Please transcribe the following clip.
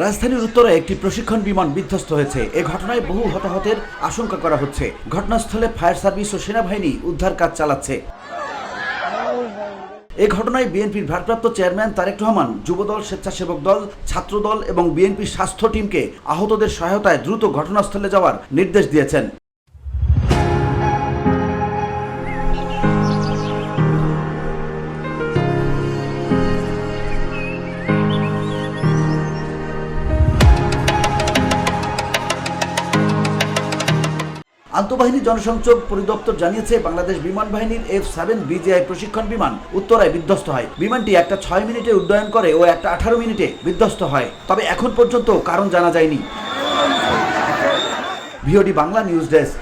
রাজধানীর উত্তরে একটি প্রশিক্ষণ বিমান বিধ্বস্ত হয়েছে। এ ঘটনায় বহু হতাহতের আশঙ্কা করা হচ্ছে। ঘটনাস্থলে ফায়ার সার্ভিস ও সেনাবাহিনী উদ্ধার কাজ চালাচ্ছে। এ ঘটনায় বিএনপির ভারপ্রাপ্ত চেয়ারম্যান তারেক রহমান যুবদল, স্বেচ্ছাসেবক দল, ছাত্রদল এবং বিএনপির স্বাস্থ্য টিমকে আহতদের সহায়তায় দ্রুত ঘটনাস্থলে যাওয়ার নির্দেশ দিয়েছেন। আন্তঃবাহিনী জনসংযোগ পরিদপ্তর জানিয়েছে, বাংলাদেশ বিমান বাহিনীর F-7 BGI প্রশিক্ষণ বিমান উত্তরায় বিধ্বস্ত হয়। বিমানটি একটা 6 মিনিটে উড্ডয়ন করে ও একটা 18 মিনিটে বিধ্বস্ত হয়। তবে এখন পর্যন্ত কারণ জানা যায়নি। VOD Bangla news desk.